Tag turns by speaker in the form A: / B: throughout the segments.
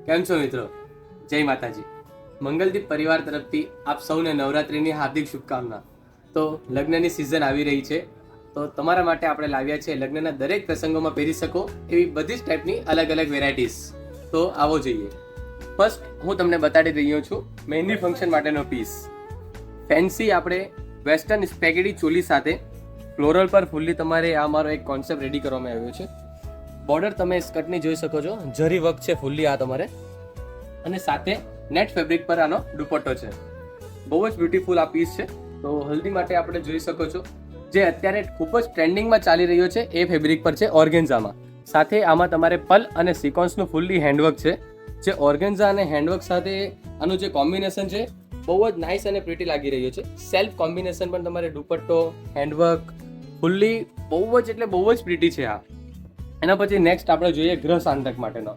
A: કેમ છો મિત્રો? જય માતાજી. મંગલદીપ પરિવાર તરફથી આપ સૌને નવરાત્રિની હાર્દિક શુભકામના. તો લગ્નની સિઝન આવી રહી છે, તો તમારા માટે આપણે લાવ્યા છે લગ્નના દરેક પ્રસંગોમાં પહેરી શકો એવી બધી જ ટાઈપની અલગ અલગ વેરાયટીઝ. તો આવો જોઈએ. ફર્સ્ટ હું તમને બતાડી રહ્યો છું મહેંદી ફંક્શન માટેનો પીસ. ફેન્સી આપણે વેસ્ટર્ન સ્પેગેટી ચોલી સાથે ફ્લોરલ પર ફૂલ્લી તમારે આ મારો એક કોન્સેપ્ટ રેડી કરવામાં આવ્યો છે. બોર્ડર તમે સ્કર્ટની જોઈ શકો છો, જરી વર્ક છે ફૂલ્લી આ તમારે, અને સાથે નેટ ફેબ્રિક પર આનો દુપટ્ટો છે. બહુ જ બ્યુટીફુલ આ પીસ છે. તો હલ્દી માટે આપણે જોઈ શકો છો જે અત્યારે ખૂબ જ ટ્રેન્ડિંગમાં ચાલી રહ્યો છે એ ફેબ્રિક પર છે ઓર્ગેન્ઝામાં. સાથે આમાં તમારે પલ અને સિકોન્સનું ફૂલ્લી હેન્ડવર્ક છે. જે ઓર્ગેન્ઝા અને હેન્ડવર્ક સાથે આનું જે કોમ્બિનેશન છે બહુ જ નાઇસ અને પ્રીટી લાગી રહ્યું છે. સેલ્ફ કોમ્બિનેશન પણ તમારે દુપટ્ટો, હેન્ડવર્ક ફૂલ્લી બહુ જ એટલે બહુ જ પ્રીટી છે આ. એના પછી નેક્સ્ટ આપણે જોઈએ ગ્રહ સાંતક માટેનો.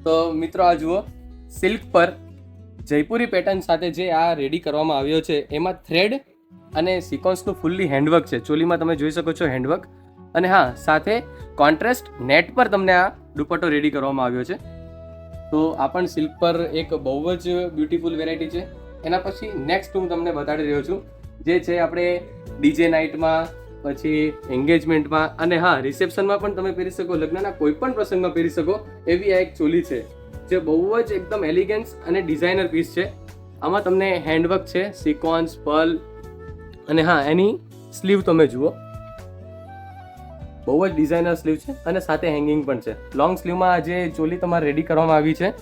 A: તો મિત્રો આ જુઓ, સિલ્ક પર જયપુરી પેટર્ન સાથે જે આ રેડી કરવામાં આવ્યો છે એમાં થ્રેડ અને સિકોન્સનું ફૂલ્લી હેન્ડવર્ક છે. ચોલીમાં તમે જોઈ શકો છો હેન્ડવર્ક, અને હા સાથે કોન્ટ્રાસ્ટ નેટ પર તમને આ દુપટ્ટો રેડી કરવામાં આવ્યો છે. તો આ પણ સિલ્ક પર એક બહુ જ બ્યુટીફુલ વેરાયટી છે. એના પછી નેક્સ્ટ હું તમને બતાડી રહ્યો છું જે છે આપણે ડીજે નાઇટમાં, પછી એન્ગેજમેન્ટમાં, અને હા રિસેપ્શનમાં પણ તમે પહેરી શકો, લગ્નના કોઈ પણ પ્રસંગમાં પહેરી શકો એવી આ એક ચોલી છે જે બહુ જ એકદમ એલિગન્સ અને ડિઝાઇનર પીસ છે. આમાં તમને હેન્ડવર્ક છે, સિકોન્સ, પર્લ, અને હા એની સ્લીવ તમે જુઓ, બહુ જ ડિઝાઇનર સ્લીવ છે અને સાથે હેંગિંગ પણ છે. લોંગ સ્લીવમાં જે ચોલી તમારે રેડી કરવામાં આવી છે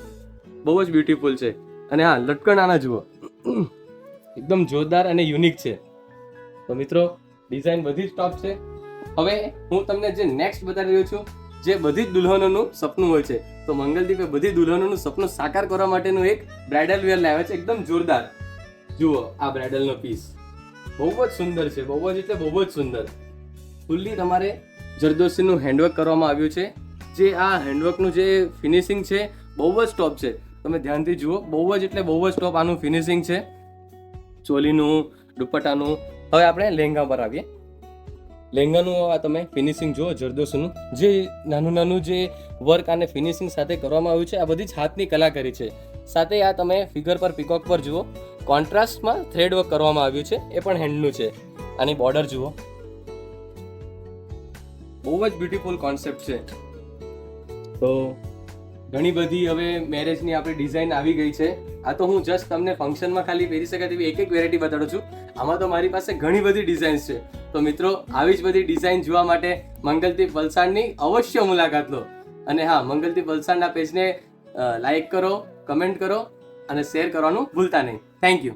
A: બહુ જ બ્યુટીફુલ છે. અને હા લટકણ આના જુઓ, એકદમ જોરદાર અને યુનિક છે. તો મિત્રો ડિઝાઇન બધી જ ટોપ છે. હવે હું તમને જે નેક્સ્ટ બતાવી રહ્યો છું જે બધી જ દુલ્હનોનું સપનું હોય છે, તો મંગલદીપે બધી દુલ્હનોનું સપનું સાકાર કરવા માટેનું એક બ્રાઇડલ વેર લાવ્યા છે, એકદમ જોરદાર. જુઓ આ બ્રાઇડલનો પીસ બહુ જ સુંદર છે, બહુ જ એટલે બહુ જ સુંદર. ફૂલ્લી તમારે જરદોશીનું હેન્ડવર્ક કરવામાં આવ્યું છે. જે આ હેન્ડવર્કનું જે ફિનિશિંગ છે બહુ જ ટોપ છે. તમે ધ્યાનથી જુઓ, બહુ જ એટલે બહુ જ ટોપ આનું ફિનિશિંગ છે, ચોલીનું, દુપટ્ટાનું. હવે આપણે લહેંગા પર આવીએ. લહેંગાનું આ તમે ફિનિશિંગ જુઓ, જરદોશીનું જે નાનું નાનું જે વર્ક અને ફિનિશિંગ સાથે કરવામાં આવ્યું છે, આ બધી જ હાથની કલાકારી છે. સાથે આ તમે ફિગર પર પીકોક પર જુઓ, કોન્ટ્રાસ્ટમાં થ્રેડ વર્ક કરવામાં આવ્યું છે, એ પણ હેન્ડનું છે. આની બોર્ડર જુઓ, બહુ જ બ્યુટીફુલ કોન્સેપ્ટ છે. તો ઘણી બધી હવે મેરેજની આપણી ડિઝાઇન આવી ગઈ છે. આ તો હું જસ્ટ તમને ફંક્શનમાં ખાલી પહેરી શકાય તેવી એક એક વેરાયટી બતાડું છું. આમાં તો મારી પાસે ઘણી બધી ડિઝાઇન્સ છે. તો મિત્રો આવી જ બધી ડિઝાઇન જોવા માટે મંગલદીપ વલસાડની અવશ્ય મુલાકાત લો. અને હા, મંગલદીપ વલસાડના પેજને લાઈક કરો, કમેન્ટ કરો અને શેર કરવાનું ભૂલતા નહીં. Thank you.